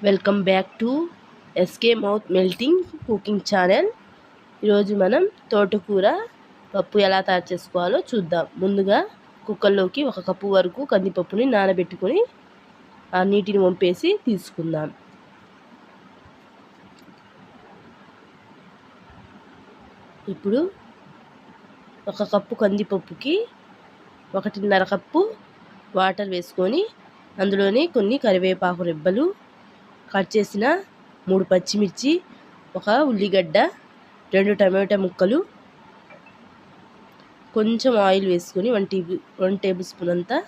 Welcome back to SK mouth melting cooking channel. ఈరోజు మనం తోటకూర పప్పు ఎలా తయారు చేసుకోవాలో చూద్దాం. ముందుగా కుక్కర్లోకి 1 కప్పు వరకు కందిపప్పుని నానబెట్టుకొని ఆ నీటిని వంపేసి తీసుకుందాం. ఇప్పుడు 1 కప్పు కందిపప్పుకి 1.5 కప్పు వాటర్ వేసుకొని అందులోనే కొన్ని కరివేపాకు రెబ్బలు, కట్ చేసిన 3 పచ్చిమిర్చి, 1 ఉల్లిగడ్డ, 2 టమాటా ముక్కలు, కొంచెం ఆయిల్ వేసుకొని 1 టేబుల్ స్పూన్ అంతా,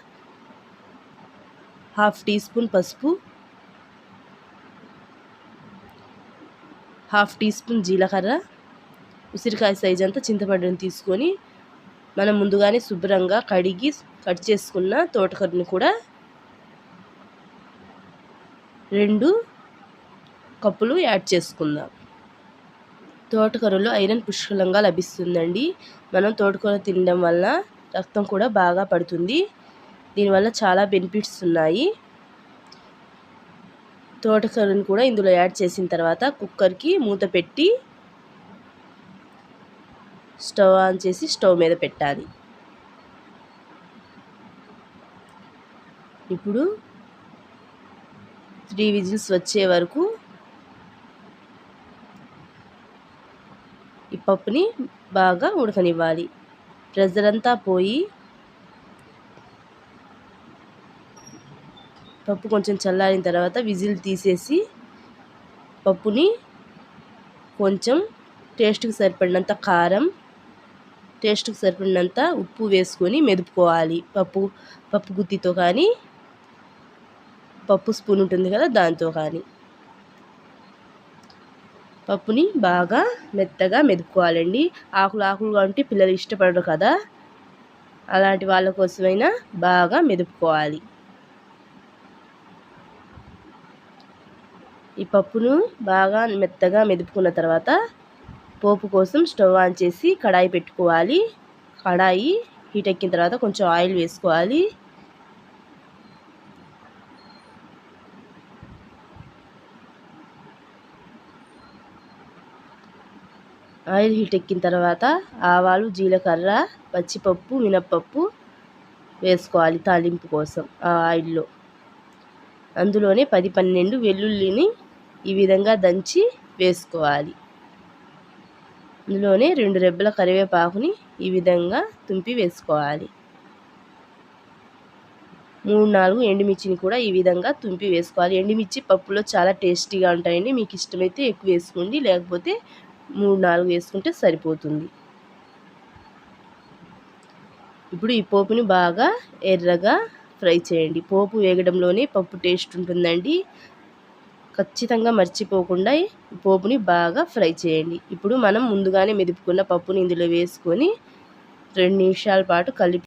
1/2 టీ స్పూన్ పసుపు, 1/2 టీ స్పూన్ జీలకర్ర, ఉసిరికాయ సైజ్ అంతా చింతపండుని తీసుకొని మనం ముందుగానే శుభ్రంగా కడిగి కట్ చేసుకున్న తోటకూరని కూడా 2 కప్పులు యాడ్ చేసుకుందాం. తోటకూరలో ఐరన్ పుష్కలంగా లభిస్తుందండి. మనం తోటకూర తినడం వల్ల రక్తం కూడా బాగా పడుతుంది. దీనివల్ల చాలా బెనిఫిట్స్ ఉన్నాయి. తోటకూరని కూడా ఇందులో యాడ్ చేసిన తర్వాత కుక్కర్కి మూత పెట్టి స్టవ్ ఆన్ చేసి స్టవ్ మీద పెట్టాలి. ఇప్పుడు 3 విజిల్స్ వచ్చే వరకు ఈ పప్పుని బాగా ఉడకనివ్వాలి. ప్రెషర్ అంతా పోయి పప్పు కొంచెం చల్లారిన తర్వాత విజిల్ తీసేసి పప్పుని కొంచెం టేస్ట్కి సరిపడినంత కారం, టేస్ట్కి సరిపడినంత ఉప్పు వేసుకొని మెదుపుకోవాలి. పప్పు గుత్తితో కానీ పప్పు స్పూన్ ఉంటుంది కదా దాంతో కానీ పప్పుని బాగా మెత్తగా మెదుపుకోవాలండి. ఆకులుగా ఉంటే పిల్లలు ఇష్టపడరు కదా, అలాంటి వాళ్ళ కోసమైనా బాగా మెదుపుకోవాలి. ఈ పప్పును బాగా మెత్తగా మెదుపుకున్న తర్వాత పోపు కోసం స్టవ్ ఆన్ చేసి కడాయి పెట్టుకోవాలి. కడాయి హీట్ ఎక్కిన తర్వాత కొంచెం ఆయిల్ వేసుకోవాలి. ఆయిల్ హీట్ ఎక్కిన తర్వాత ఆవాలు, జీలకర్ర, పచ్చిపప్పు, మినప్పప్పు వేసుకోవాలి తాలింపు కోసం. ఆ ఆయిల్లో అందులోనే 10-12 వెల్లుల్లిని ఈ విధంగా దంచి వేసుకోవాలి. అందులోనే 2 రెబ్బల కరివేపాకుని ఈ విధంగా తుంపి వేసుకోవాలి. 3-4 ఎండుమిర్చిని కూడా ఈ విధంగా తుంపి వేసుకోవాలి. ఎండుమిర్చి పప్పులో చాలా టేస్టీగా ఉంటాయండి. మీకు ఇష్టమైతే ఎక్కువ వేసుకోండి, లేకపోతే 3-4 వేసుకుంటే సరిపోతుంది. ఇప్పుడు ఈ పోపుని బాగా ఎర్రగా ఫ్రై చేయండి. పోపు వేగడంలోనే పప్పు టేస్ట్ ఉంటుందండి. ఖచ్చితంగా మర్చిపోకుండా పోపుని బాగా ఫ్రై చేయండి. ఇప్పుడు మనం ముందుగానే మెదుపుకున్న పప్పుని ఇందులో వేసుకొని 2 నిమిషాల పాటు కలిపి